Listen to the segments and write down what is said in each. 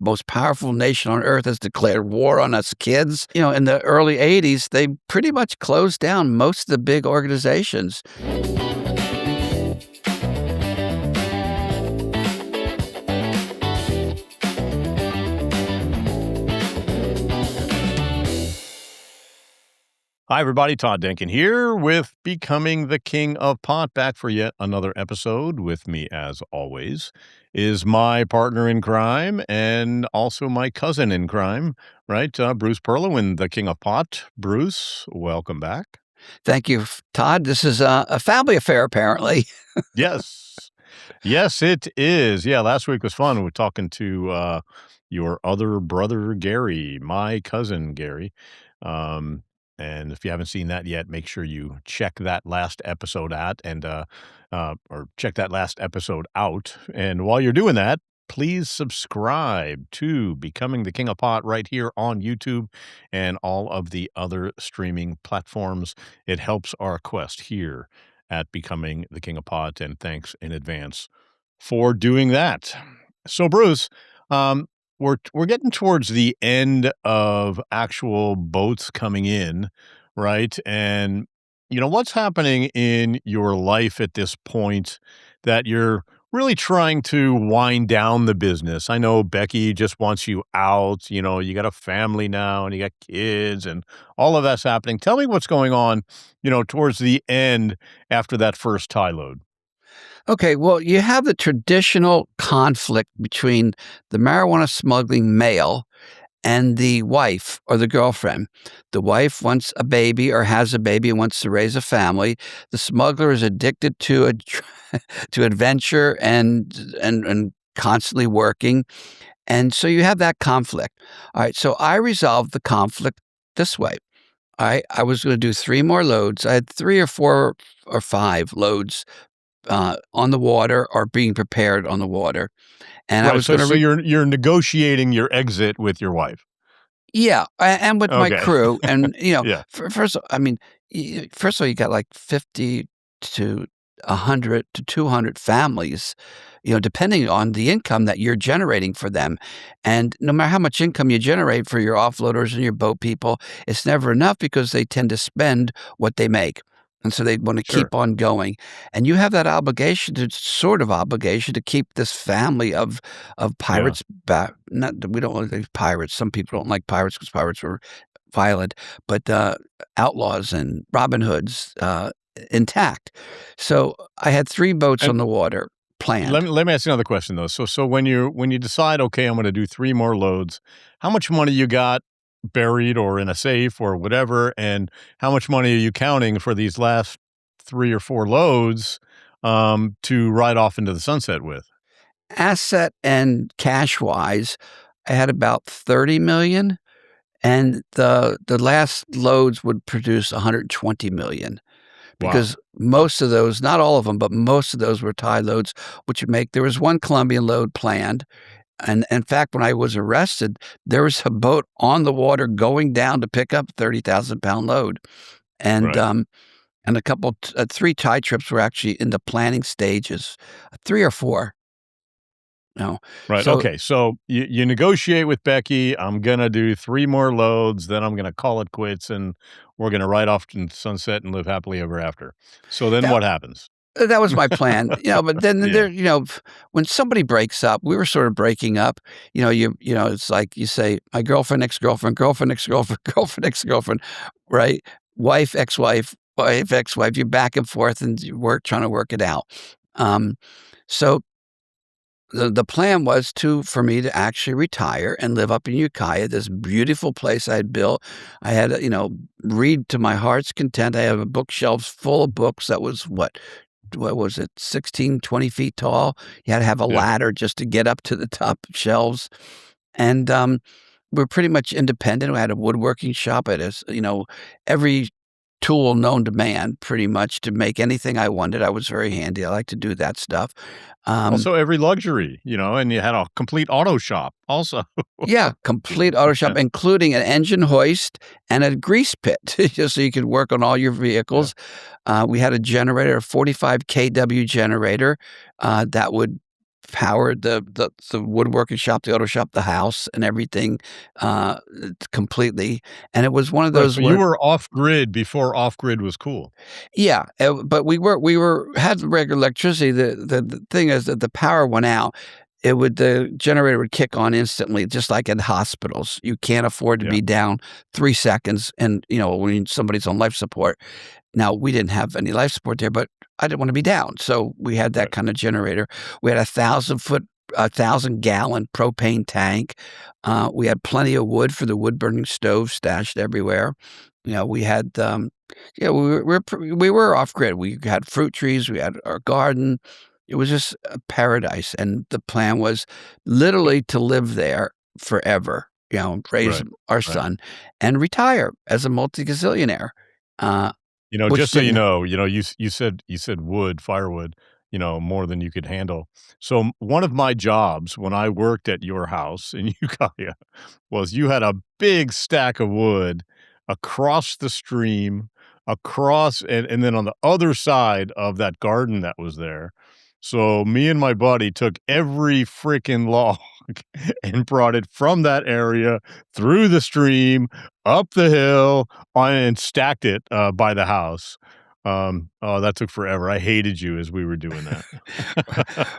most powerful nation on earth has declared war on us kids. In the early 80s, they pretty much closed down most of the big organizations. Hi, everybody. Todd Denkin here with Becoming the King of Pot, back for yet another episode. With me, as always, is my partner in crime and also my cousin in crime, right? Bruce Perlowin, the King of Pot. Bruce, welcome back. Thank you, Todd. This is a family affair, apparently. Yes. Yes, it is. Yeah, last week was fun. We're talking to your other brother, Gary, my cousin, Gary. And if you haven't seen that yet, make sure you check that last episode out or check that last episode out. And while you're doing that, please subscribe to Becoming the King of Pot right here on YouTube and all of the other streaming platforms. It helps our quest here at Becoming the King of Pot, and thanks in advance for doing that. So, Bruce, we're getting towards the end of actual boats coming in, right? And what's happening in your life at this point that you're really trying to wind down the business? I know Becky just wants you out. You got a family now and you got kids and all of that's happening. Tell me what's going on, towards the end after that first tie load. Okay, well, you have the traditional conflict between the marijuana smuggling male and the wife or the girlfriend. The wife wants a baby or has a baby and wants to raise a family. The smuggler is addicted to to adventure and constantly working. And so you have that conflict. All right, so I resolved the conflict this way. All right, I was going to do 3 more loads. I had 3 or 4 or 5 loads on the water or being prepared on the water. And Right, I was so going to you're negotiating your exit with your wife. Yeah, and with my Okay. crew. And, Yeah. first of all, you got like 50 to 100 to 200 families, depending on the income that you're generating for them. And no matter how much income you generate for your offloaders and your boat people, it's never enough because they tend to spend what they make. And so they want to Sure. keep on going. And you have that obligation to keep this family of pirates back. Not we don't like pirates. Some people don't like pirates because pirates were violent, but outlaws and Robin Hoods intact. So I had 3 boats And on the water planned. let me ask you another question though. So when you decide, okay, I'm going to do 3 more loads, how much money you got buried or in a safe or whatever, and how much money are you counting for these last 3 or 4 loads to ride off into the sunset with? Asset and cash wise, I had about 30 million, and the last loads would produce 120 million. Wow. Because most of those, not all of them, but most of those were tie loads, which would make, there was 1 Colombian load planned. And in fact, when I was arrested, there was a boat on the water going down to pick up a 30,000-pound load. And, Right. and a couple, 3 tie trips were actually in the planning stages, 3 or 4. No. Right. So Okay. So you negotiate with Becky. I'm going to do 3 more loads. Then I'm going to call it quits and we're going to ride off to sunset and live happily ever after. So then that, what happens? that was my plan, but then Yeah. there, when somebody breaks up, we were sort of breaking up, it's like you say, my girlfriend, ex-girlfriend, girlfriend, ex-girlfriend, girlfriend, ex-girlfriend, right? Wife, ex-wife, wife, ex-wife, you're back and forth and trying to work it out. So the plan was for me to actually retire and live up in Ukiah, this beautiful place I had built. I had, read to my heart's content. I have a bookshelf full of books that was what was it, 16, 20 feet tall. You had to have a Yeah. ladder just to get up to the top shelves. And we're pretty much independent. I had a woodworking shop. I had every tool known to man pretty much to make anything I wanted. I was very handy. I like to do that stuff. Also every luxury, and you had a complete auto shop also. Yeah, complete auto shop, including an engine hoist and a grease pit, just so you could work on all your vehicles. We had a generator, a 45 kW generator that would powered the woodworking shop, the auto shop, the house, and everything, completely, and it was one of Right, those so you where were off grid before off grid was cool. yeah, but we were had regular electricity. The thing is that the power went out, the generator would kick on instantly, just like in hospitals. You can't afford to Yeah, be down 3 seconds and, when somebody's on life support. Now, we didn't have any life support there, but I didn't wanna be down, so we had that right, kinda generator. We had 1,000-gallon propane tank. We had plenty of wood for the wood-burning stove stashed everywhere. We had, yeah, we were off grid. We had fruit trees, we had our garden. It was just a paradise, and the plan was literally to live there forever, raise right, our right. son and retire as a multi-gazillionaire, uh, which Just so didn't. you said wood, firewood, more than you could handle. So, one of my jobs when I worked at your house in Ukiah was you had a big stack of wood across the stream, and then on the other side of that garden that was there. So me and my buddy took every freaking log and brought it from that area through the stream, up the hill, and stacked it by the house. Oh, that took forever. I hated you as we were doing that.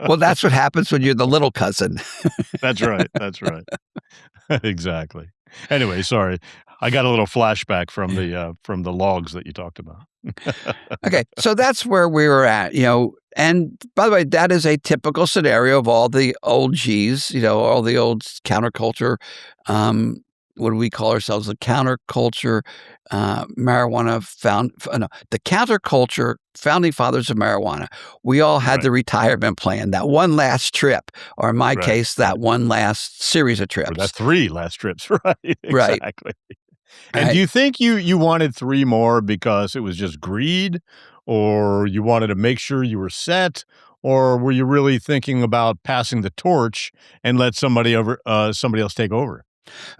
Well, that's what happens when you're the little cousin. That's right. That's right. Exactly. Anyway, sorry. I got a little flashback from the logs that you talked about. Okay, so that's where we were at, and by the way, that is a typical scenario of all the old Gs, all the old counterculture, what do we call ourselves? The counterculture, marijuana no, the counterculture founding fathers of marijuana. We all had Right, the retirement plan, that one last trip, or in my right, case, right. that one last series of Or that trips. 3 last trips, right, Right, exactly. And do right. you think you wanted 3 more because it was just greed, or you wanted to make sure you were set, or were you really thinking about passing the torch and let somebody else take over?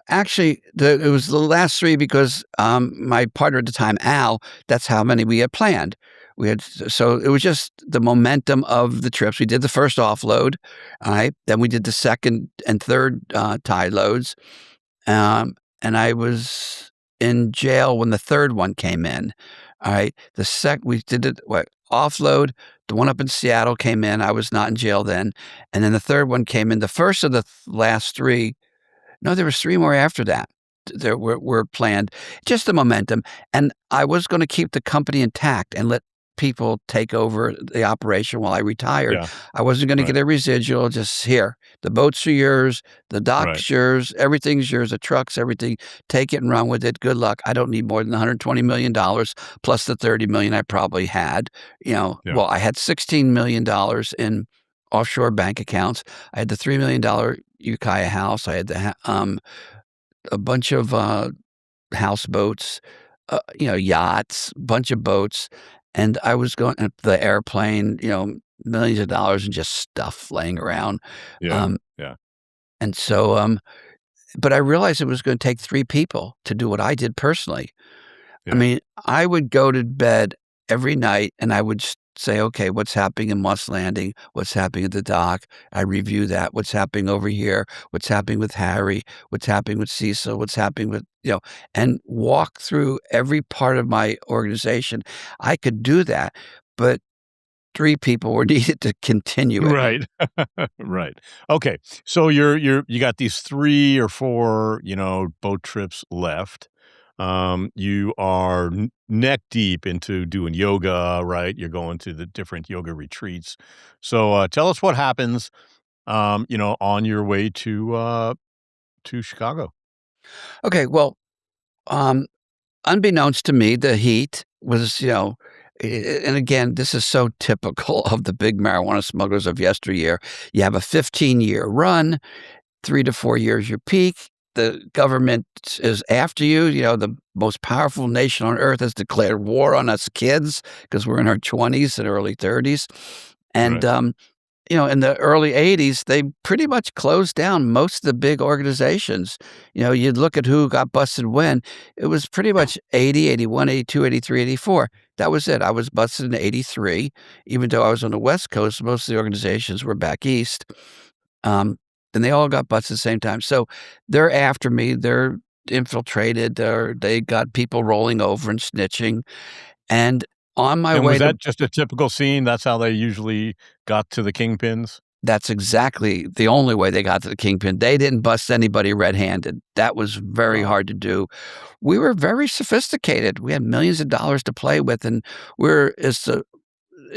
Actually, it was the last 3 because, my partner at the time, Al, that's how many we had planned. So it was just the momentum of the trips. We did the first offload, alright? Then we did the 2nd and 3rd, tide loads, and I was in jail when the 3rd one came in, alright? We did it offload, the one up in Seattle came in, I was not in jail then, and then the 3rd one came in. The first of the last 3. No, there was 3 more after that. There were planned. Just the momentum, and I was gonna keep the company intact and let people take over the operation while I retired. Yeah, I wasn't gonna right, get a residual, just, "Here, the boats are yours, the right, dock's yours, everything's yours, the trucks, everything. Take it and run with it. Good luck. I don't need more than $120 million plus the $30 million I probably had." yeah, Well, I had $16 million in offshore bank accounts. I had the $3 million Ukiah house. I had a bunch of, houseboats, yachts, bunch of boats, and I was going the airplane, millions of dollars and just stuff laying around, yeah, um, yeah, and so, but I realized it was gonna take 3 people to do what I did personally. I yeah, mean, I would go to bed every night and I would say, okay, what's happening in Moss Landing? What's happening at the dock? I review that. What's happening over here? What's happening with Harry? What's happening with Cecil? What's happening with, and walk through every part of my organization. I could do that, but 3 people were needed to continue it. right. Right. Okay. So you got these 3 or 4, boat trips left. You are neck deep into doing yoga, right? You're going to the different yoga retreats. So tell us what happens, on your way to Chicago. Okay, well, um, unbeknownst to me, the heat was, and again, this is so typical of the big marijuana smugglers of yesteryear. You have a 15-year run, 3 to 4 years your peak. The government is after you. The most powerful nation on earth has declared war on us kids because we're in our 20s and early 30s. And Right. in the early '80s, they pretty much closed down most of the big organizations. You'd look at who got busted when. It was pretty much 80, 81, 82, 83, 84. That was it. I was busted in '83. Even though I was on the West Coast, most of the organizations were back east. Um, and they all got busted at the same time. So they're after me. They're infiltrated. They got people rolling over and snitching. And on my And was way to that just a typical scene? That's how they usually got to the kingpins? That's exactly the only way they got to the kingpin. They didn't bust anybody red-handed. That was very Wow. hard to do. We were very sophisticated. We had millions of dollars to play with, and we're as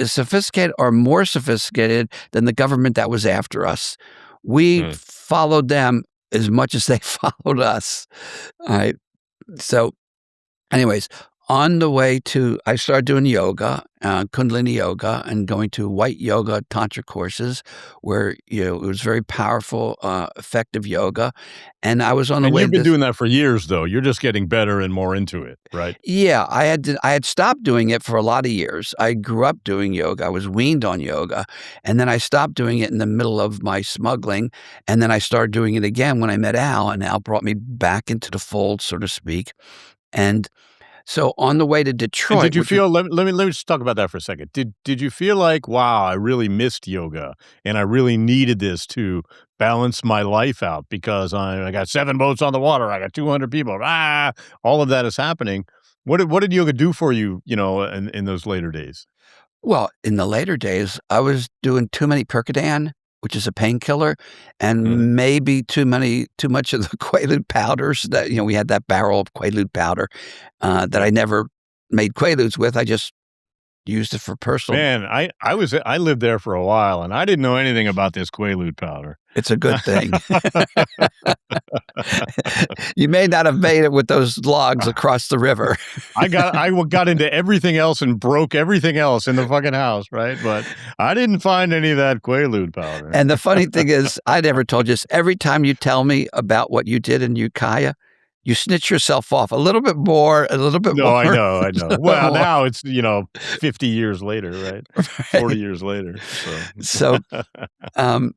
sophisticated or more sophisticated than the government that was after us. We Mm. followed them as much as they followed us. Alright. So anyways, on the way to I started doing yoga, Kundalini yoga, and going to white yoga tantra courses where, it was very powerful, effective yoga, and I was on the And way you've to been this. doing that for years, though. You're just getting better and more into it, right? Yeah, I had stopped doing it for a lot of years. I grew up doing yoga, I was weaned on yoga, and then I stopped doing it in the middle of my smuggling, and then I started doing it again when I met Al, and Al brought me back into the fold, so to speak, and so on the way to And Detroit, did you which was feel let me just talk about that for a second. Did you feel like, "Wow, I really missed yoga, and I really needed this to balance my life out because I got 7 boats on the water, I got 200 people, all of that is happening." What did yoga do for you, in those later days? Well, in the later days, I was doing too many Percodan, which is a painkiller, Mhm. and maybe too much of the Quaalude powders that, we had that barrel of Quaalude powder, that Yep. I never made Quaaludes with. I just used it for personal. Man, I lived there for a while, and I didn't know anything about this Quaalude powder. It's a good thing. You may not have made it with those logs across the river. I got into everything else and broke everything else in the fucking house, right? But I didn't find any of that Quaalude powder. And the funny thing is, I never told you this, every time you tell me about what you did in Ukiah, you snitch yourself off a little bit No, I more, know, I a know. little bit Well, more. now it's, 50 years later, right? 40 Right? years later, so So, um,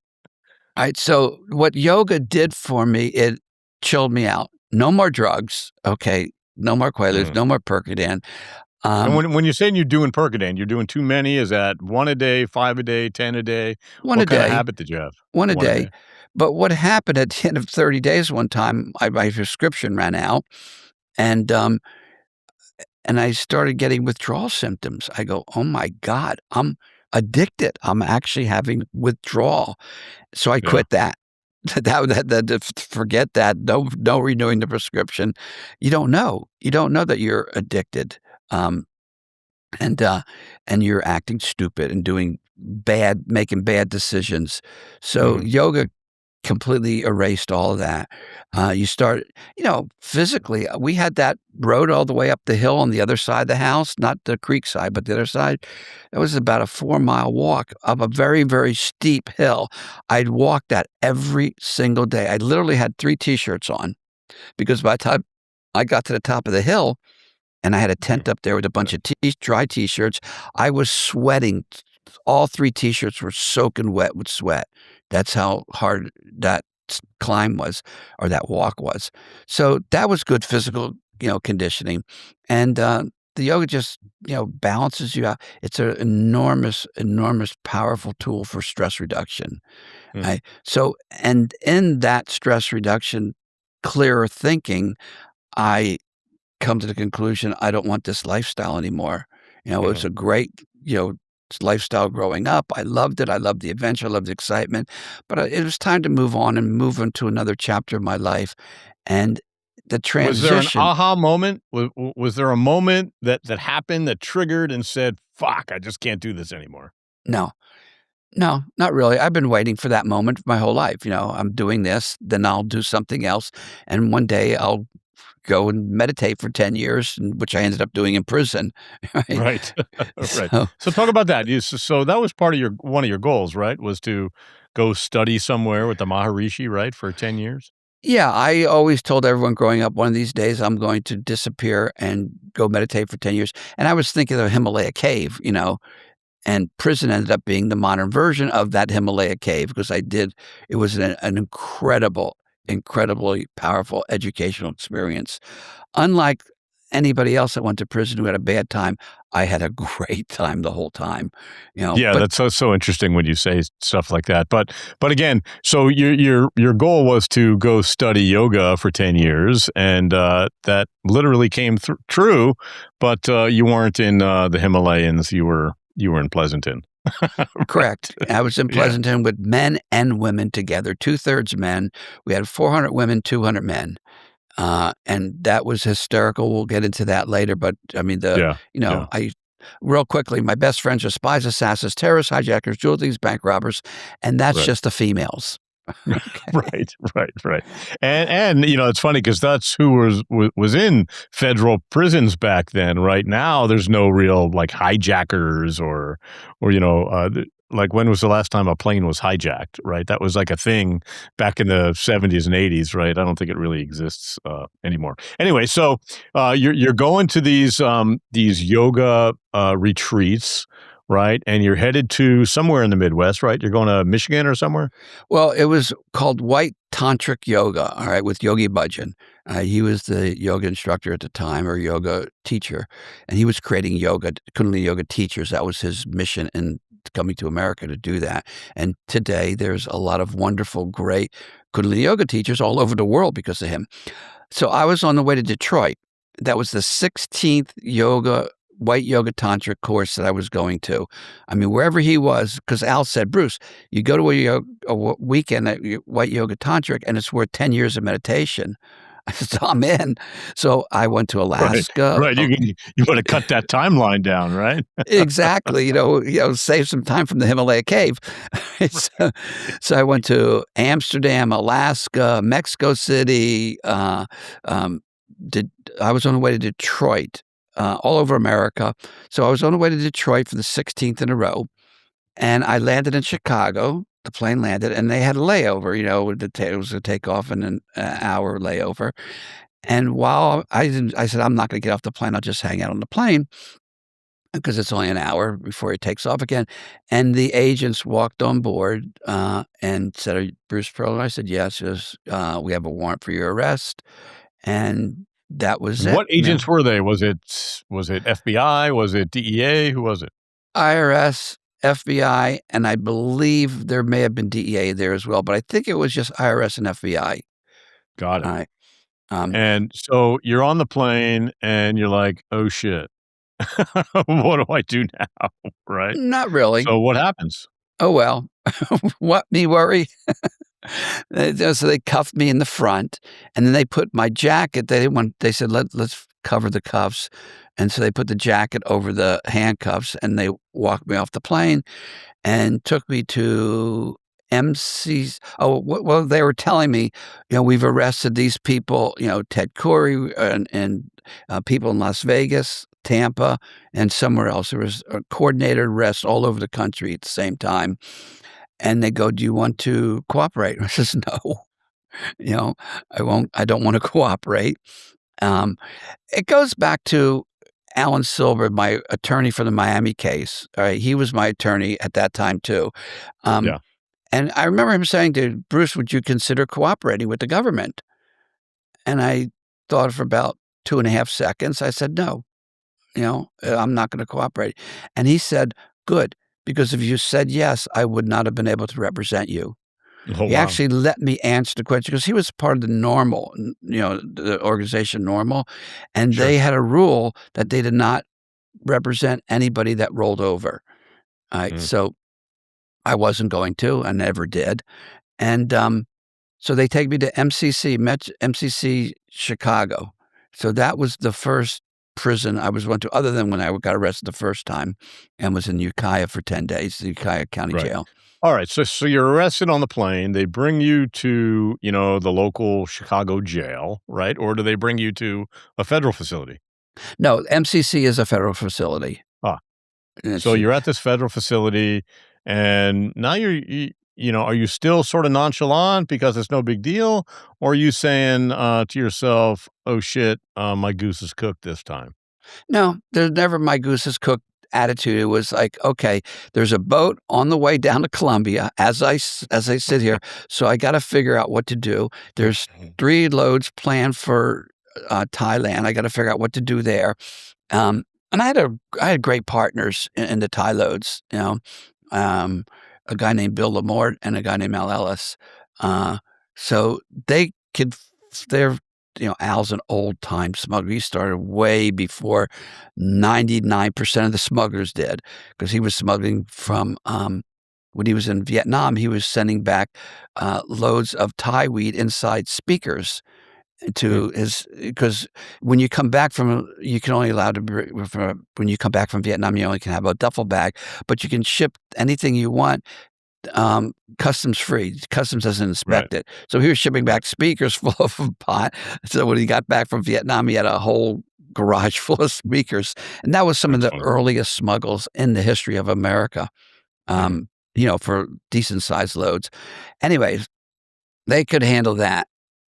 so what yoga did for me, it chilled me out. No more drugs, okay? No more Quaaludes, Mhm. no more Percodan. And Um, when you're saying you're doing Percodan, you're doing too many? Is that 1 a day, 5 a day, 10 a day? 1 a What kinda day, habit did you have? 1 a 1 a day. day. But what happened at the end of 30 days one time, my prescription ran out, and, um and I started getting withdrawal symptoms. I go, "Oh my god, I'm addicted. I'm actually having withdrawal." So I Yeah. quit that. Forget that. No renewing the prescription. You don't know. You don't know that you're addicted, um, and, uh, and you're acting stupid and making bad decisions. So Mhm. yoga completely erased all of that. You start physically, we had that road all the way up the hill on the other side of the house, not the creek side, but the other side. It was about a 4-mile walk up a very, very steep hill. I'd walk that every single day. I literally had 3 T-shirts on because by the time I got to the top of the hill and I had a Mhm. tent up there with a Yeah. bunch of dry T-shirts, I was sweating. All 3 T-shirts were soaking wet with sweat. That's how hard that climb was or that walk was. So that was good physical, conditioning. And, the yoga just, balances you out. It's an enormous, enormous, powerful tool for stress reduction. Mhm. So and in that stress reduction, clearer thinking, I come to the conclusion, I don't want this lifestyle anymore. It was Mhm. a great, lifestyle growing up. I loved it. I loved the adventure. I loved the excitement. But it was time to move on and move into another chapter of my life. And the Was there an transition, aha moment? Was there a moment that happened that triggered and said, "Fuck, I just can't do this anymore"? no, no, not really. I've been waiting for that moment my whole life. I'm doing this, then I'll do something else. And one day I'll go and meditate for 10 years, which I ended up doing in prison. Right. Right. Right. So, So talk about that. So that was part of your one of your goals, right? Was to go study somewhere with the Maharishi, right, for 10 years? yeah, I always told everyone growing up, one of these days I'm going to disappear and go meditate for 10 years. And I was thinking of a Himalaya cave, And prison ended up being the modern version of that Himalaya cave because it was an incredibly powerful educational experience. Unlike anybody else that went to prison who had a bad time, I had a great time the whole time, Yeah, but that's so interesting when you say stuff like that. But again, so your goal was to go study yoga for 10 years, and that literally came true. But you weren't in the Himalayas. You were in Pleasanton, correct. right? I was in Yeah, Pleasanton with men and women together, two-thirds men. We had 400 women, 200 men. And that was hysterical. We'll get into that later, but I mean, yeah, yeah. I real quickly, my best friends are spies, assassins, terrorists, hijackers, jewel thieves, bank robbers, and that's Right. just the females. Okay. Right, right. And it's funny because that's who was in federal prisons back then. Right now, there's no real like hijackers or like when was the last time a plane was hijacked? Right, that was like a thing back in the 70s and 80s. Right, I don't think it really exists anymore. Anyway, so you're going to these yoga retreats. Right. And you're headed to somewhere in the Midwest, right? You're going to Michigan or somewhere? Well, it was called White Tantric Yoga, all right, with Yogi Bhajan. He was the yoga instructor at the time, or yoga teacher, and he was creating yoga, Kundalini yoga teachers. That was his mission in coming to America to do that. And today, there's a lot of wonderful, great Kundalini yoga teachers all over the world because of him. So I was on the way to Detroit. That was the 16th white yoga tantric course that I was going to. I mean, wherever he was, because Al said, Bruce, you go to a weekend at white yoga tantric and it's worth 10 years of meditation. I said, so I'm in. So I went to Right, Alaska. right, you wanna cut that timeline down, right? Exactly, save some time from the Himalaya cave. So so I went to Amsterdam, Alaska, Mexico City, um, did I was on the way to Detroit, all over America. So I was on the way to Detroit for the 16th in a row, and I landed in Chicago. The plane landed, and they had a layover, it was a takeoff and an hour layover, and while I said, "I'm not gonna get off the plane, I'll just hang out on the plane." Because it's only an hour before he takes off again, and the agents walked on board, and said, "Are you Bruce Perlowin?" I said, "Yes, yes, we have a warrant for your arrest," and that was And it, what agents were they? Was it FBI? Was it DEA? Who was it? IRS, FBI, and I believe there may have been DEA there as well, but I think it was just IRS and FBI. Got it. Alright, um, And so you're on the plane and you're like, "Oh, shit. What do I do now?" Right? not really. So what happens? Oh, well. What, me worry? So they cuffed me in the front, and then they put my jacket they didn't want they said, Let's cover the cuffs," and so they put the jacket over the handcuffs, and they walked me off the plane and took me to MC's well, they were telling me, "We've arrested these people," Ted Corey and people in Las Vegas, Tampa, and somewhere else. There was a coordinated arrest all over the country at the same time. And they go, "Do you want to cooperate?" I says, "No." You know, I don't wanna cooperate. Um, it goes back to Alan Silver, my attorney for the Miami case, alright? He was my attorney at that time too. Um, Yeah. and I remember him saying to Bruce, "Would you consider cooperating with the government?" And I thought for about 2.5 seconds. I said, "No, I'm not gonna cooperate." And he said, "Good, because if you said yes, I would not have been able to represent you." Oh, He wow. actually let me answer the question because he was part of the the organization Normal, and Sure. they had a rule that they did not represent anybody that rolled over. Alright, Mm, so I wasn't going to, I never did, and, so they take me to MCC Chicago. So that was the first prison I went to other than when I got arrested the first time and was in Ukiah for 10 days, the Ukiah County right. Jail. Alright, so you're arrested on the plane. They bring you to, the local Chicago jail, right? Or do they bring you to a federal facility? No, MCC is a federal facility. Ah. And So it's you're at this federal facility, and now are you still sort of nonchalant because it's no big deal, or are you saying to yourself, "Oh shit, my goose is cooked this time"? No, there's never my goose is cooked attitude. It was like, okay, there's a boat on the way down to Colombia as I sit here, so I got to figure out what to do. There's 3 loads planned for Thailand. I got to figure out what to do there. And I had great partners in the Thai loads. Um, a guy named Bill Lamort and a guy named Al Ellis. So they could. They're Al's an old time smuggler. He started way before 99% of the smugglers did, because he was smuggling from when he was in Vietnam. He was sending back loads of Thai weed inside speakers to his, because when you come back from you can only allowed to when you come back from Vietnam, you only can have a duffel bag, but you can ship anything you want customs free. Customs doesn't Right. inspect it. So he was shipping Right. back speakers full of pot. So when he got back from Vietnam, he had a whole garage full of speakers. And that was some of That's the funny. earliest smuggles in the history of America, Mhm. for decent sized loads. Anyways, they could handle that,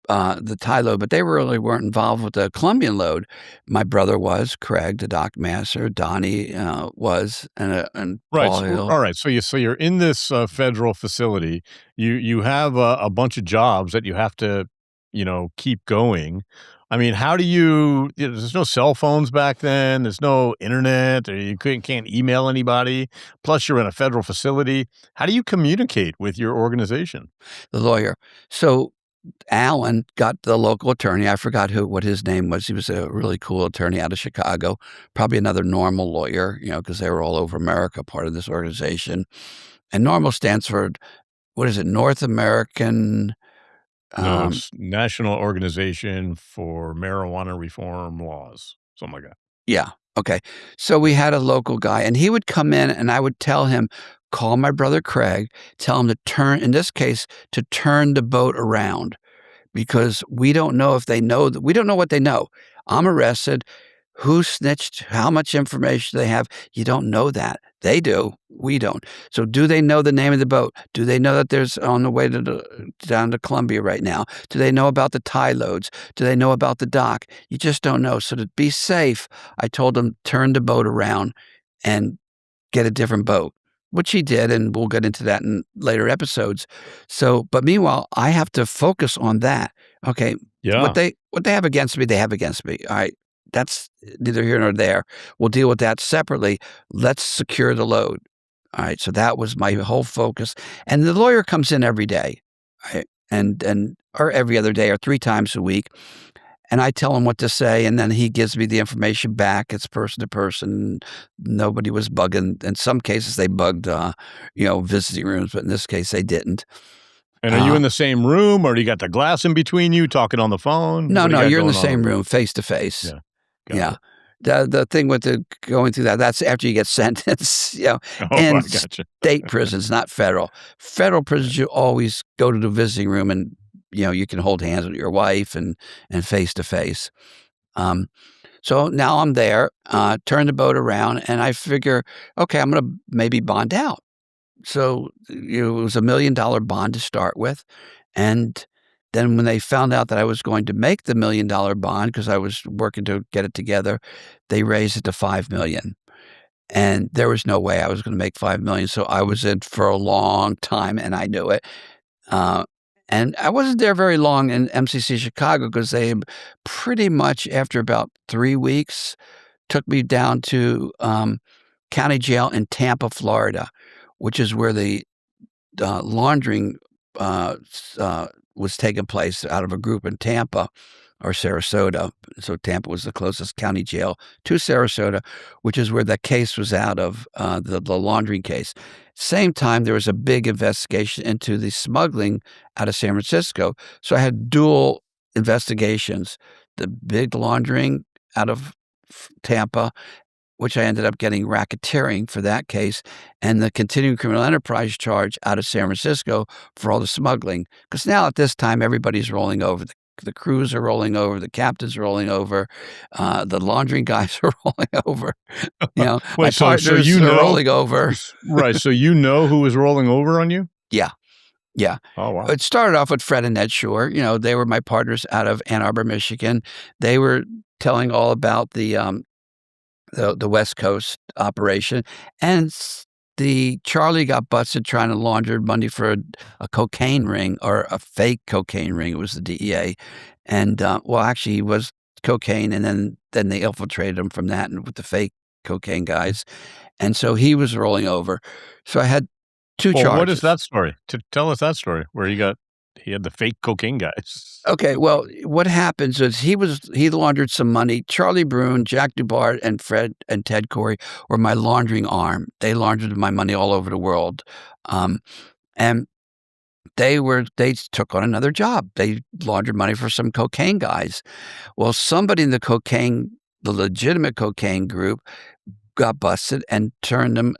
the Thai load, but they really weren't involved with the Colombian load. My brother was, Craig, the dock master, Donnie was, and Right, Paul so Hill. alright, so you're in this, federal facility. You have a bunch of jobs that you have to, keep going. I mean, how do there's no cell phones back then, there's no internet, or you can't email anybody, plus you're in a federal facility. How do you communicate with your organization? The lawyer. So Allen got the local attorney. I forgot what his name was. He was a really cool attorney out of Chicago, probably another normal lawyer, because they were all over America, part of this organization. And normal stands for, what is it, North American? No, Um, it's National Organization for Marijuana Reform Laws, something like that. yeah. Okay. So we Yeah. had a local guy, and he would come in, and I would tell him, call my brother Craig, tell him to turn, in this case, to turn the boat around, because we don't know if they know that we don't know what they know. I'm arrested. Who snitched? How much information they have? You don't know that. They do. We don't. So, do they know the name of the boat? Do they know that there's on the way down to Columbia right now? Do they know about the tie loads? Do they know about the dock? You just don't know. So, to be safe, I told them turn the boat around and get a different boat, which he did, and we'll get into that in later episodes. So, but meanwhile, I have to focus on that. Okay, Yeah. what they have against me, they have against me. All right, that's neither here nor there. We'll deal with that separately. Let's secure the load. All right, so that was my whole focus. And the lawyer comes in every day, right? And or every other day or 3 times a week, and I tell him what to say, and then he gives me the information back. It's person to person. Nobody was bugging. In some cases, they bugged, visiting rooms, but in this case, they didn't. And are you Uh, in the same room, or do you got the glass in between you talking on the phone? no, What do you no, got you're in the going on same over there? room, face to face. Yeah. Got Yeah. it. The thing with the going through that's after you get sentenced, Oh, in I gotcha. state prisons, not federal. Federal Yeah. prisons, you always go to the visiting room, and you can hold hands with your wife and face to face. Um, So now I'm there, turn the boat around, and I figure, okay, I'm gonna maybe bond out. So, it was $1 million bond to start with, and then when they found out that I was going to make the $1 million bond, because I was working to get it together, they raised it to 5 million, and there was no way I was gonna make 5 million, so I was in for a long time, and I knew it. Uh, and I wasn't there very long in MCC Chicago, because they pretty much, after about 3 weeks, took me down to, county jail in Tampa, Florida, which is where the, laundering, was taking place out of a group in Tampa or Sarasota. So Tampa was the closest county jail to Sarasota, which is where the case was out of, the laundering case. Same time, there was a big investigation into the smuggling out of San Francisco. So I had dual investigations, the big laundering out of Tampa, which I ended up getting racketeering for that case, and the continuing criminal enterprise charge out of San Francisco for all the smuggling. Because now at this time, everybody's rolling over. The crews are rolling over, the captain's rolling over, the laundering guys are rolling over. My Wait, so partners are rolling over. right, so you know who was rolling over on you? Yeah, yeah. Oh, wow. It started off with Fred and Ned Shore. They were my partners out of Ann Arbor, Michigan. They were telling all about the West Coast operation, and the Charlie got busted trying to launder money for a cocaine ring or a fake cocaine ring. It was the DEA, and well, actually, he was cocaine, and then they infiltrated him from that and with the fake cocaine guys, and so he was rolling over. So I had two Well, what is charges. that story? Tell us that story where he had the fake cocaine guys. Okay, well, what happens is he laundered some money. Charlie Brune, Jack Dubart, and Fred and Ted Corey were my laundering arm. They laundered my money all over the world, and they took on another job. They laundered money for some cocaine guys. Well, somebody in the legitimate cocaine group, got busted and turned them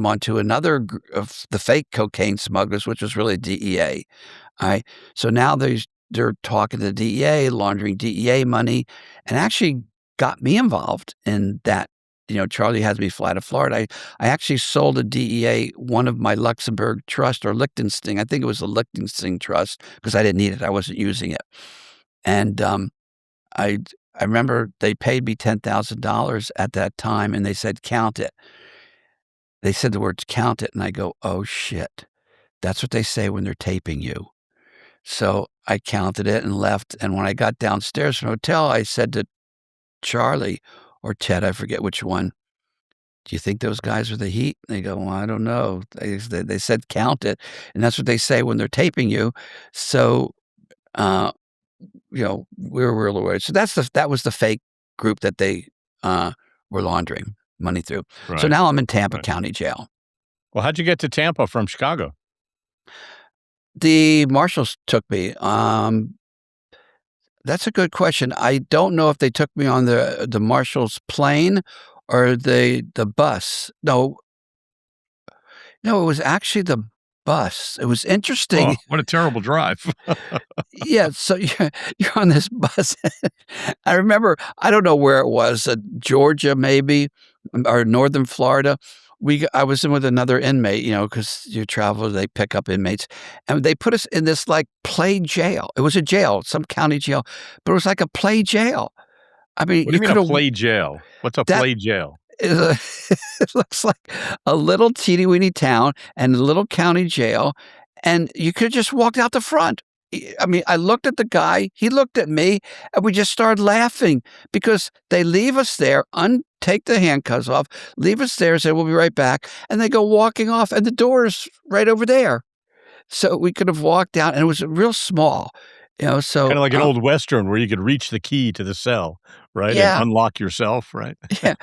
onto another of the fake cocaine smugglers, which was really DEA. Alright? So now they're talking to the DEA, laundering DEA money, and actually got me involved in that. Charlie has me fly to Florida. I actually sold the DEA one of my Luxembourg trust or Liechtenstein. I think it was the Liechtenstein trust because I didn't need it. I wasn't using it. And, I I remember they paid me $10,000 at that time, and they said, "Count it." They said the words, "Count it," and I go, "Oh, shit." That's what they say when they're taping you. So I counted it and left, and when I got downstairs from the hotel, I said to Charlie or Ted, I forget which one, "Do you think those guys are the heat?" They go, "Well, I don't know." They said, "Count it," and that's what they say when they're taping you. So, uh, we're real aware. So that was the fake group that they, were laundering money through. So Right, now I'm in Tampa right. County Jail. Well, how'd you get to Tampa from Chicago? The marshals took me. That's a good question. I don't know if they took me on the marshal's plane or the bus. No, it was actually the bus. It was Oh, interesting. what a terrible drive. Yeah, so you're on this bus. I remember, I don't know where it was, Georgia maybe, or Northern Florida. I was in with another inmate, because you travel, they pick up inmates, and they put us in this, like, play jail. It was a jail, some county jail, but it was like a play jail. I mean, What do you you mean a coulda play jail? What's a that play jail? is a it looks like a little teeny-weeny town and a little county jail, and you could just walked out the front. I mean, I looked at the guy, he looked at me, and we just started laughing because they leave us there, take the handcuffs off, leave us there, say, "We'll be right back," and they go walking off, and the door is right over there. So we could have walked out, and it was real small, so, Kinda like an old Western where you could reach the key to the cell, right, and yeah, unlock yourself, right? yeah.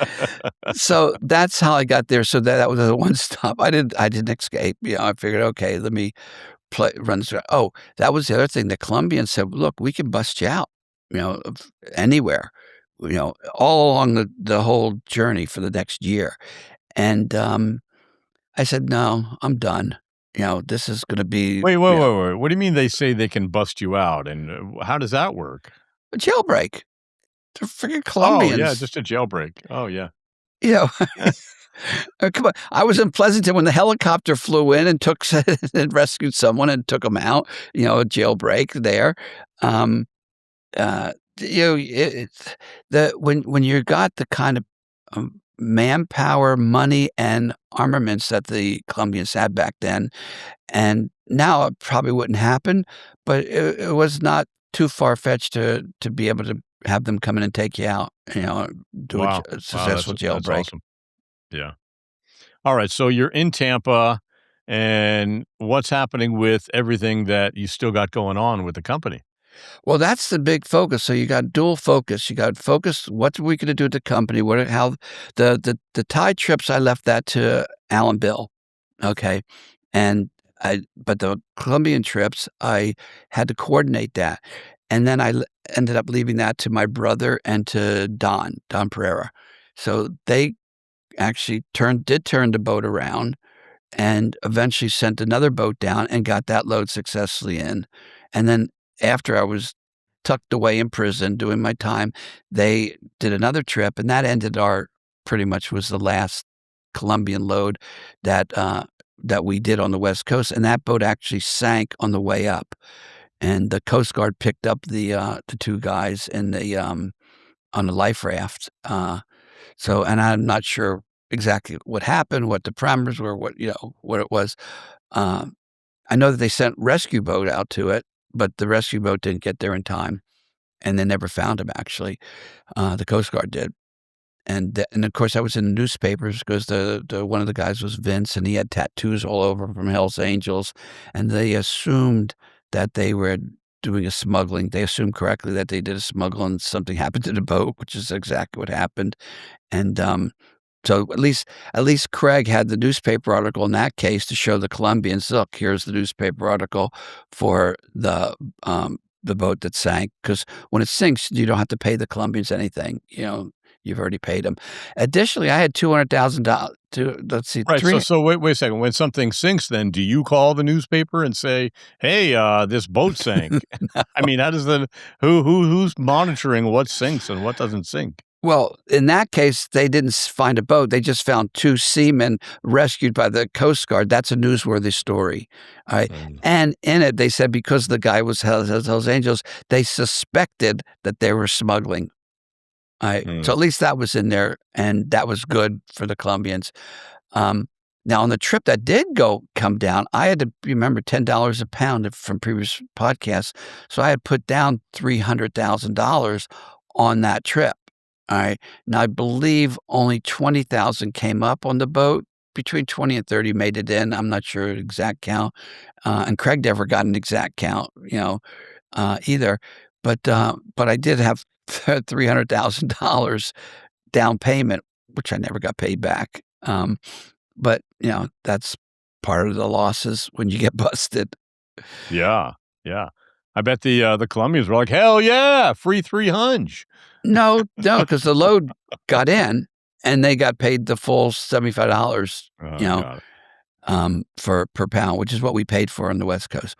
So that's how I got there. So that was the one stop. I didn't escape. I figured, okay, let me run this. Oh, that was the other thing. The Colombians said, look, we can bust you out, anywhere, all along the whole journey for the next year. And I said, no, I'm done. This is going to be, Wait. What do you mean they say they can bust you out, and, how does that work? a jailbreak. They're freaking Oh, yeah, Colombians. just a jailbreak. Oh, yeah. You know, come on. I was in Pleasanton when the helicopter flew in and took and rescued someone and took them out, a jailbreak there. Um, it's when you got the kind of, manpower, money, and armaments that the Colombians had back then, and now it probably wouldn't happen, but it was not too far-fetched to be able to have them come in and take you out, do Wow. a Wow, successful that's jailbreak. awesome. Yeah. Alright, so you're in Tampa, and what's happening with everything that you still got going on with the company? Well, that's the big focus. So you got dual focus. You got focus. What are we going to do at the company? How the Thai trips? I left that to Alan Bill. Okay, but the Colombian trips, I had to coordinate that, and then ended up leaving that to my brother and to Don Pereira. So they actually did turn the boat around and eventually sent another boat down and got that load successfully in. And then after I was tucked away in prison doing my time, they did another trip, and that ended our pretty much was the last Colombian load that we did on the West Coast, and that boat actually sank on the way up. And the Coast Guard picked up the 2 guys in on the life raft. So, and I'm not sure exactly what happened, what the parameters were, what it was. Um, I know that they sent rescue boat out to it, but the rescue boat didn't get there in time, and they never found him, actually. The Coast Guard did. And of course, that was in the newspapers because the one of the guys was Vince, and he had tattoos all over from Hell's Angels, and they assumed that they were doing a smuggling. They assumed correctly that they did a smuggle and something happened to the boat, which is exactly what happened. And, so at least Craig had the newspaper article in that case to show the Colombians, "Look, here's the newspaper article for the boat that sank." Because when it sinks, you don't have to pay the Colombians anything, you've already paid them. Additionally, I had $200,000 to let's see, Right, so 3 so wait a second, when something sinks then, do you call the newspaper and say, "Hey, this boat sank?" I mean, how does the who's monitoring what sinks and what doesn't sink? Well, in that case, they didn't find a boat. They just found 2 seamen rescued by the Coast Guard. That's a newsworthy story, alright? Mm, And in it, they said because the guy was Hells Angels, they suspected that they were smuggling, alright? So mm. at least that was in there, and that was good for the Colombians. Um, Now on the trip that did come down, I had to remember $10 a pound from previous podcasts, so I had put down $300,000 on that trip, alright? Now I believe only 20,000 came up on the boat, between 20 and 30 made it in, I'm not sure exact count, and Craig never got an exact count, either, but I did have $300,000 down payment, which I never got paid back, but, that's part of the losses when you get busted. Yeah, yeah. I bet the Colombians were like, "Hell yeah, free 3 hunch." No, no, because the load got in, and they got paid the full $75, you Oh, know, got it. for per pound, which is what we paid for on the West Coast.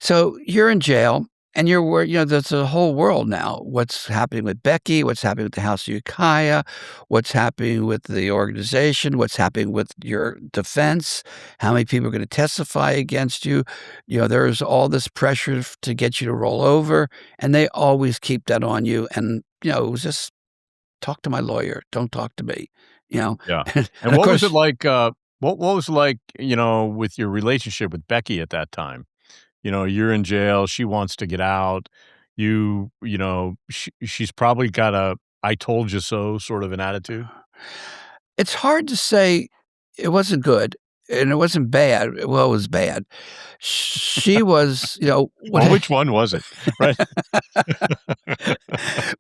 So you're in jail, and you're wor there's a whole world now. What's happening with Becky? What's happening with the House of Ukiah? What's happening with the organization? What's happening with your defense? How many people are gonna testify against you? There's all this pressure to get you to roll over, and they always keep that on you, and, it was just, "Talk to my lawyer, don't talk to me," you know? Yeah. And And of what was it course like, what was it like, with your relationship with Becky at that time? You're in jail, she wants to get out. She's probably got a "I told you so" sort of an attitude? it's hard to say it wasn't good, and it wasn't bad. Well, it was bad. She was, Well, which one was it? Right?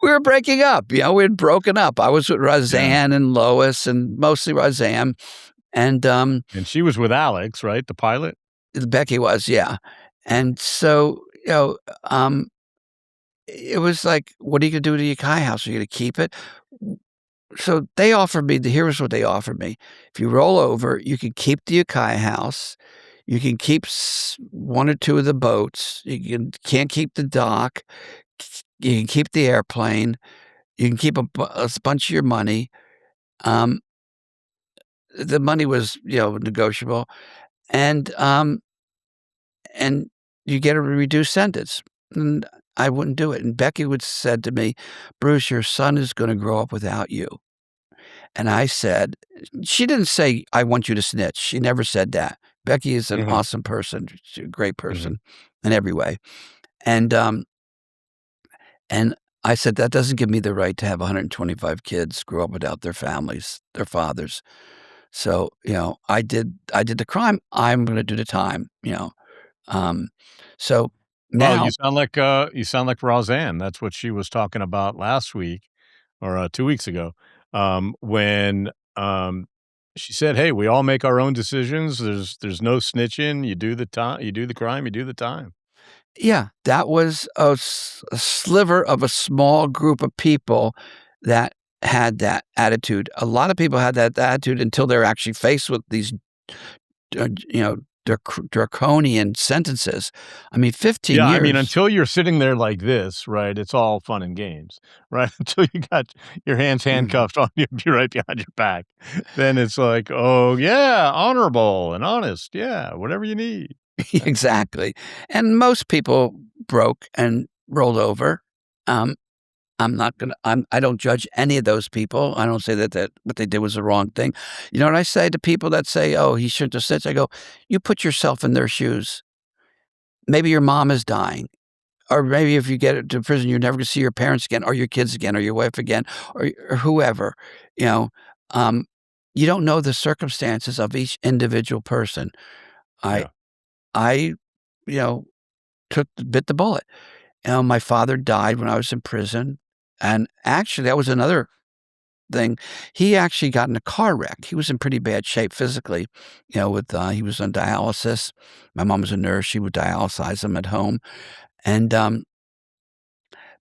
we were breaking up, we had broken up. I was with Yeah. Roseanne and Lois and mostly Roseanne, and, And she was with Alex, right, the pilot? Becky was, yeah. And so, it was like, "What are you gonna do to your Kai house? Are you gonna keep it?" So they offered me here was what they offered me. If you roll over, you can keep the Ukiah house. You can keep 1 or 2 of the boats. Can't keep the dock. You can keep the airplane. You can keep a bunch of your money. Um, the money was, negotiable, and, um, and you get a reduced sentence. And I wouldn't do it. And Becky would said to me, "Bruce, your son is gonna grow up without you." And I said she didn't say, "I want you to snitch." She never said that. Becky is an Mhm, awesome person. She's a great mhm. person in every way. And, um, and I said, "That doesn't give me the right to have 125 kids grow up without their families, their fathers." So, I did the crime. I'm gonna do the time, Um, so Well, now you sound like Roseanne. That's what she was talking about last week or, 2 weeks ago, when, she said, "Hey, we all make our own decisions. There's no snitching. You do the crime, you do the time." yeah, that was a sliver of a small group of people that had that attitude. A lot of people had that attitude until they're actually faced with these, draconian sentences. I mean, 15 Yeah, I mean, years. until you're sitting there like this, right, it's all fun and games, right? Until you got your hands Mhm. handcuffed on you, be right behind your back. Then it's like, "Oh, yeah, honorable and honest. Yeah, whatever you need." Right? Exactly. And most people broke and rolled over. Um, I don't judge any of those people. I don't say that what they did was the wrong thing. You know what I say to people that say, "Oh, he shouldn't have snitched?" I go, "You put yourself in their shoes. Maybe your mom is dying, or maybe if you get to prison, you're never gonna see your parents again, or your kids again, or your wife again, or whoever." You know, um, you don't know the circumstances of each individual person. I Yeah. I, you know, bit the bullet. My father died when I was in prison, and actually, that was another thing. He actually got in a car wreck. He was in pretty bad shape physically, he was on dialysis. My mom was a nurse. She would dialyze him at home, and,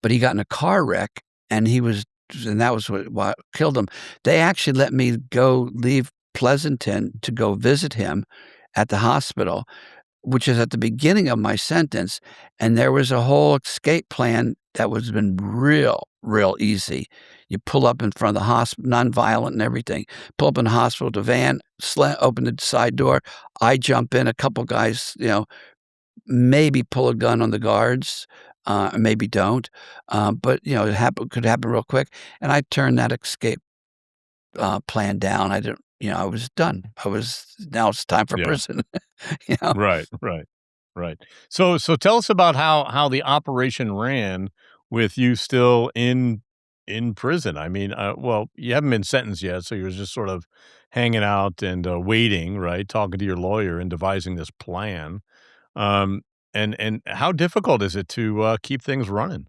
but he got in a car wreck, and that was what killed him. They actually let me leave Pleasanton to go visit him at the hospital, which is at the beginning of my sentence, and there was a whole escape plan that was been real easy. You pull up in front of the hospital, nonviolent and everything. Pull up in the hospital with a van, open the side door. I jump in, a couple guys, maybe pull a gun on the guards, maybe don't, but, could happen real quick, and I turned that escape, plan down. I didn't I was done. Now it's time for Yeah. prison, you know? Right, right, right. So tell us about how the operation ran with you still in prison. I mean, well, you haven't been sentenced yet, so you're just sort of hanging out and, waiting, right, talking to your lawyer and devising this plan. Um, and how difficult is it to, keep things running?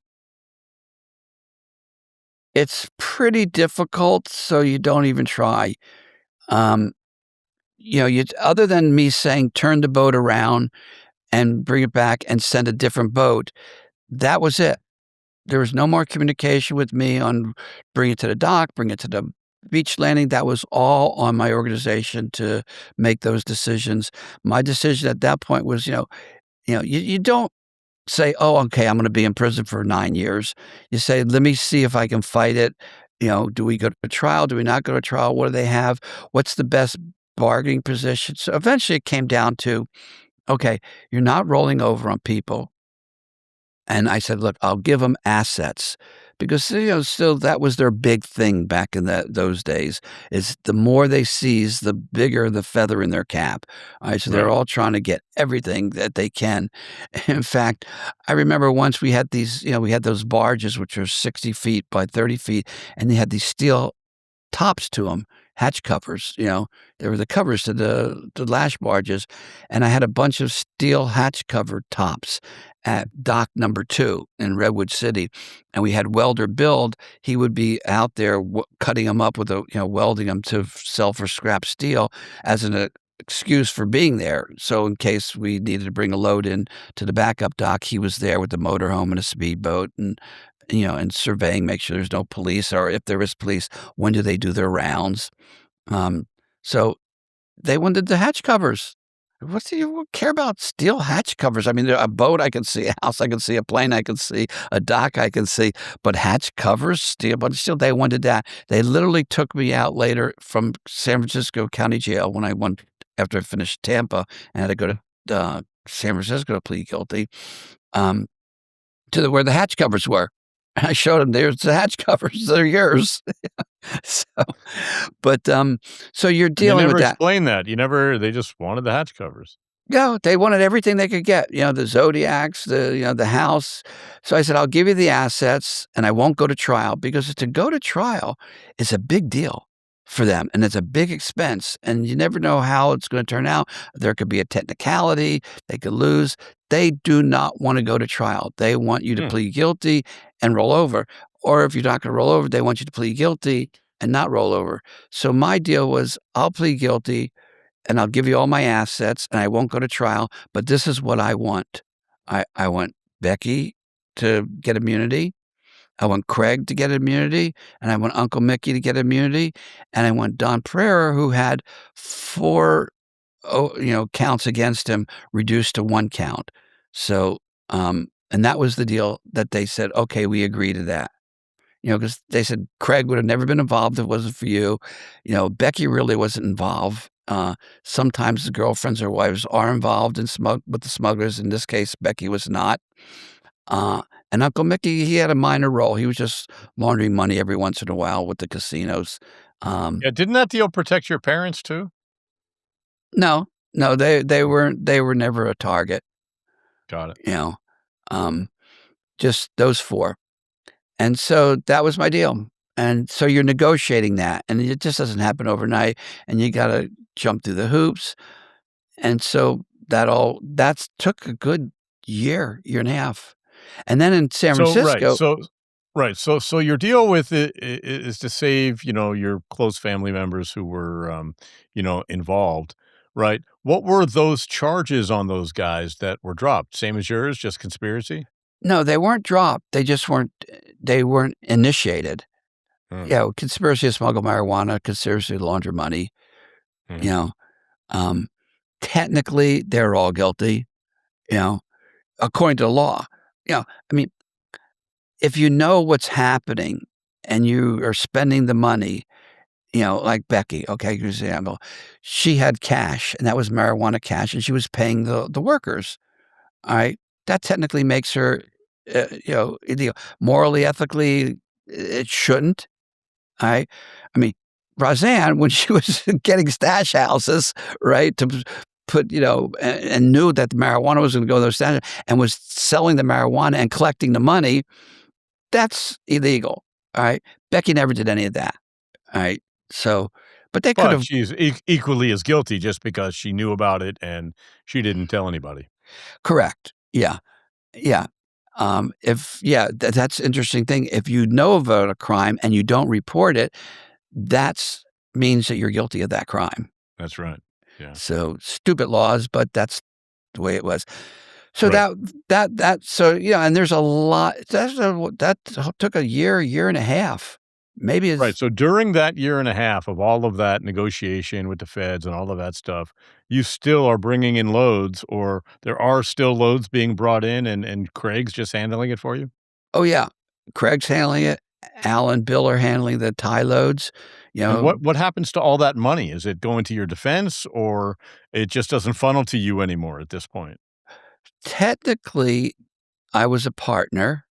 It's pretty difficult, so you don't even try. Um, you other than me saying, "Turn the boat around and bring it back and send a different boat," that was it. There was no more communication with me on bring it to the dock, bring it to the beach landing. That was all on my organization to make those decisions. My decision at that point was, you don't say, "Oh, okay, I'm gonna be in prison for 9 years." You say, "Let me see if I can fight it." Do we go to trial? Do we not go to trial? What do they have? What's the best bargaining position? So eventually it came down to, okay, you're not rolling over on people. And I said, "Look, I'll give them assets," because, still that was their big thing back in those days, is the more they seize, the bigger the feather in their cap. Alright, so they're Right. all trying to get everything that they can. In fact, I remember once we had we had those barges which are 60 feet by 30 feet, and they had these steel tops to them, hatch covers, they were the covers to the lash barges, and I had a bunch of steel hatch cover tops at dock number 2 in Redwood City, and we had welder build. He would be out there cutting them up with welding them to sell for scrap steel as an excuse for being there. So in case we needed to bring a load in to the backup dock, he was there with the motorhome and a speedboat and surveying, make sure there's no police, or if there is police, when do they do their rounds? So they wanted the hatch covers. What do you care about steel hatch covers? I mean, a boat I can see, a house I can see, a plane I can see, a dock I can see, but hatch covers, steel, but still they wanted that. They literally took me out later from San Francisco County Jail when I went after I finished Tampa and had to go to San Francisco to plead guilty. Um, where the hatch covers were. I showed him, "There's the hatch covers, they're yours." So, but, so you're And they dealing with never that. explained that. They just wanted the hatch covers. No, they wanted everything they could get, the Zodiacs, the house. So I said, "I'll give you the assets, and I won't go to trial," because to go to trial is a big deal for them, and it's a big expense, and you never know how it's gonna turn out. There could be a technicality, they could lose. They do not wanna go to trial. They want you to Hmm. plead guilty and roll over, or if you're not gonna roll over, they want you to plead guilty and not roll over. So my deal was, I'll plead guilty and I'll give you all my assets, and I won't go to trial, but this is what I want. I want Becky to get immunity, I want Craig to get immunity, and I want Uncle Mickey to get immunity, and I want Don Pereira, who had 4, counts against him, reduced to 1 count. So, and that was the deal that they said, "Okay, we agree to that." Because they said Craig would have never been involved if it wasn't for you. Becky really wasn't involved. Sometimes the girlfriends or wives are involved with the smugglers. In this case, Becky was not. Uh, and Uncle Mickey, he had a minor role. He was just laundering money every once in a while with the casinos. Um, Yeah, didn't that deal protect your parents too? no, no, they were never a target, Got it. you know, um, just those 4. And so that was my deal. And so you're negotiating that, and it just doesn't happen overnight, and you gotta jump through the hoops. And so that's took a good year, year and a half. And then in San So right, Francisco. so right, so your deal with it is to save, your close family members who were, involved, right? What were those charges on those guys that were dropped? Same as yours, just conspiracy? No, they weren't dropped, they weren't initiated. Mm, You know, conspiracy to smuggle marijuana, conspiracy to launder money, you mhm. know, um, technically, they're all guilty, you know, according to the law. I mean, if you know what's happening and you are spending the money, like Becky, okay, good example, she had cash, and that was marijuana cash, and she was paying the workers, alright? That technically makes her, morally, ethically, it shouldn't. I mean, Roseanne, when she was getting stash houses, right, to put, and knew that the marijuana was gonna go to those stash and was selling the marijuana and collecting the money, that's illegal, alright? Becky never did any of that, alright? So but they could But have. she's equally as guilty just because she knew about it and she didn't tell anybody. Correct. Yeah, yeah. If yeah, that's interesting thing. If you know about a crime and you don't report it, that's means that you're guilty of that crime. That's right. Yeah. So, stupid laws, but that's the way it was. So Right. and there's a lot that took a year, year and a half. Maybe Right, it's so during that year and a half of all of that negotiation with the feds and all of that stuff, you still are bringing in loads, or there are still loads being brought in and Craig's just handling it for you? oh, yeah. Craig's handling it. Al and Bill are handling the tie loads, you And know, what happens to all that money? Is it going to your defense, or it just doesn't funnel to you anymore at this point? technically, I was a partner,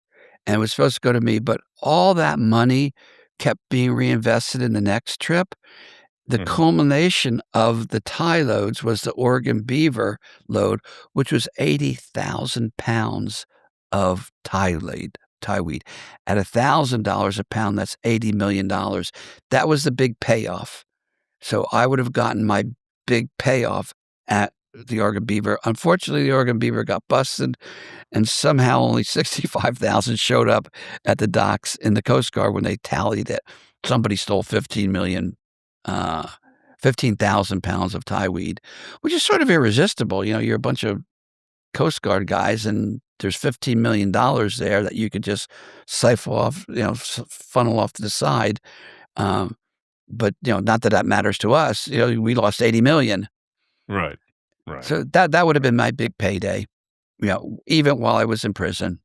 and it was supposed to go to me, but all that money kept being reinvested in the next trip. The Mhm. culmination of the tie loads was the Oregon Beaver load, which was 80,000 pounds of tie weed. At $1,000 a pound, that's $80 million. That was the big payoff. So I would have gotten my big payoff at the Oregon Beaver. Unfortunately, the Oregon Beaver got busted, and somehow only 65,000 showed up at the docks in the Coast Guard when they tallied it. Somebody stole 15,000 pounds of Thai weed, which is sort of irresistible. You're a bunch of Coast Guard guys, and there's $15 million there that you could just siphon off, funnel off to the side. Um, but not that that matters to us. We lost 80 million. Right. Right. So that would have Right. been my big payday. Even while I was in prison.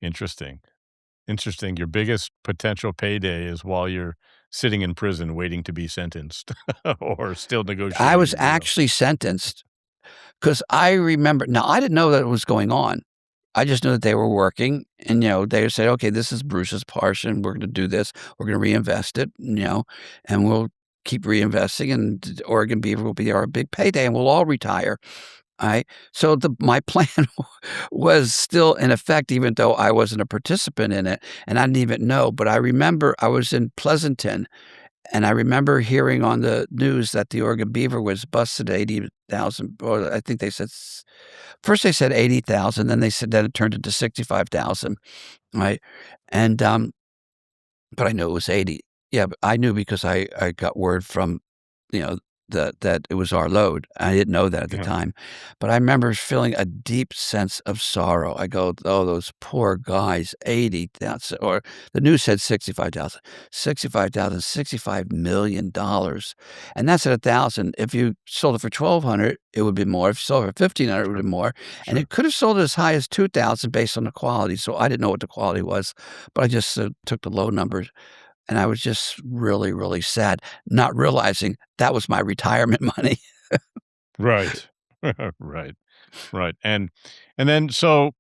Interesting. Interesting. Your biggest potential payday is while you're sitting in prison waiting to be sentenced or still I was negotiating a deal. actually sentenced because I remember. Now I didn't know that it was going on. I just knew that they were working, and they said, "Okay, this is Bruce's portion. We're going to do this. We're going to reinvest it, and we'll keep reinvesting, and Oregon Beaver will be our big payday, and we'll all retire." Alright? So my plan was still in effect even though I wasn't a participant in it, and I didn't even know, but I remember I was in Pleasanton, and I remember hearing on the news that the Oregon Beaver was busted at 80,000, or I think they said first they said 80,000, then it turned into 65,000, right? And, but I knew it was 80. Yeah, but I knew because I got word from, you know, that it was our load. I didn't know that at the Yeah. time, but I remember feeling a deep sense of sorrow. I go, "Oh, those poor guys, 80,000," or the news said 65,000, 65,000, $65 million, and that's at 1,000. If you sold it for 1,200, it would be more. If you sold it for 1,500, it would Sure. be more, and Sure. it could have sold it as high as 2,000 based on the quality, so I didn't know what the quality was, but I just, took the low numbers. And I was just really, really sad, not realizing that was my retirement money. Right. Right. Right, and then so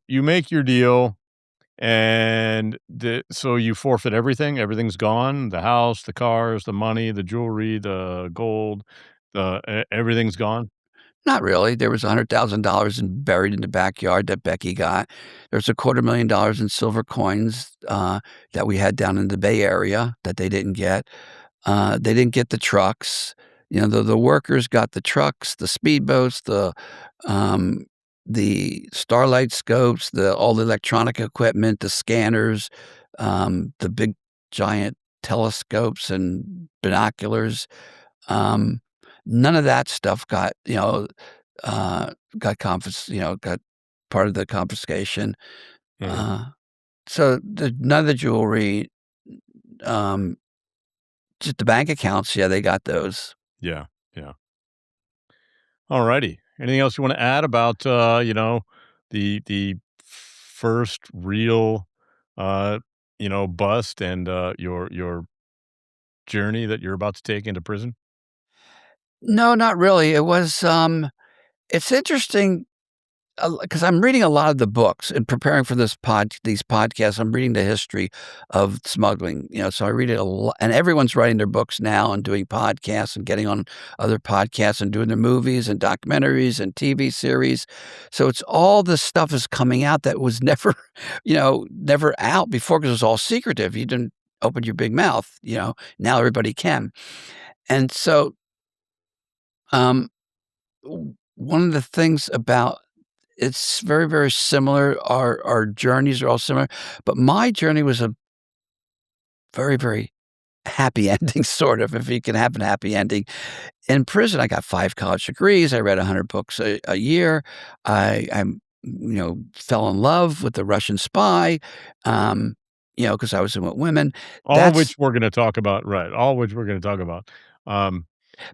you make your deal, and so you forfeit everything? Everything's gone? The house, the cars, the money, the jewelry, the gold, everything's gone? Not really. There was $100,000 buried in the backyard that Becky got. There's $250,000 in silver coins, that we had down in the Bay Area that they didn't get. They didn't get the trucks. You know, the workers got the trucks, the speedboats, the starlight scopes, all the electronic equipment, the scanners, the big giant telescopes and binoculars. Um, None of that stuff got, got part of the confiscation. Mhm. Uh, so none of the jewelry, um, just the bank accounts, yeah, they got those. Yeah, yeah. Alrighty. Anything else you wanna add about, the first real, uh, bust and, your journey that you're about to take into prison? No, not really. It's interesting because I'm reading a lot of the books and preparing for these podcasts. I'm reading the history of smuggling, so I read it a lot, and everyone's writing their books now and doing podcasts and getting on other podcasts and doing their movies and documentaries and TV series. So it's all this stuff is coming out that was never, never out before because it was all secretive. You didn't open your big mouth, Now everybody can. And so, um, one of the things about it's very, very similar. Our journeys are all similar, but my journey was a very, very happy ending, sort of, if you can have an happy ending. In prison, I got 5 college degrees. I read 100 books a year. Fell in love with the Russian spy, because I was in with women. All of That's which we're gonna talk about, right, all of which we're gonna talk about, um,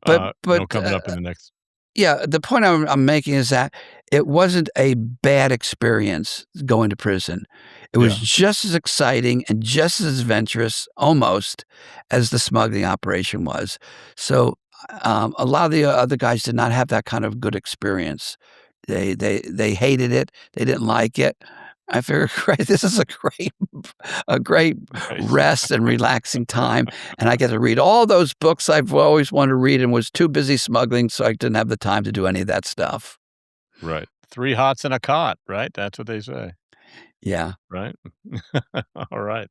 but but coming up in the next. Yeah, the point I'm making is that it wasn't a bad experience going to prison. It was Yeah, just as exciting and just as adventurous, almost, as the smuggling operation was. So, a lot of the other guys did not have that kind of good experience. They hated it. They didn't like it. I figured, great, this is a great right, rest and relaxing time, and I get to read all those books I've always wanted to read and was too busy smuggling, so I didn't have the time to do any of that stuff. right. 3 hots and a cot, right? That's what they say, Yeah. right? Alright.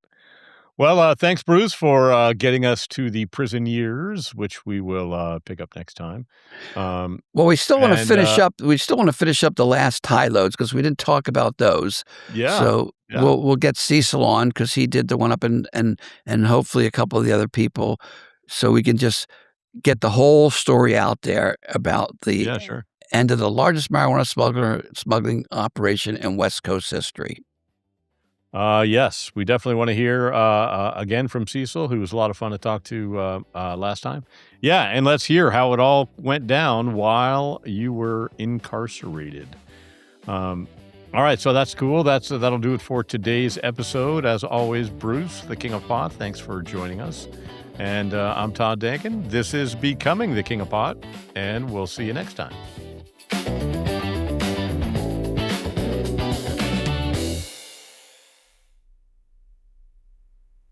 Well, thanks, Bruce, for, getting us to the prison years, which we will, pick up next time. Um, Well, and, we still wanna finish up the last tie loads because we didn't talk about those. yeah, So, yeah, we'll get Cecil on because he did the one up and hopefully a couple of the other people, so we can just get the whole story out there about the yeah, sure. end of the largest marijuana smuggling operation in West Coast history. Yes, we definitely want to hear again from Cecil, who was a lot of fun to talk to last time. Yeah, and let's hear how it all went down while you were incarcerated. Um, all right, so that's cool. That'll do it for today's episode. As always, Bruce, the King of Pot, thanks for joining us. And I'm Todd Dankin. This is Becoming the King of Pot, and we'll see you next time.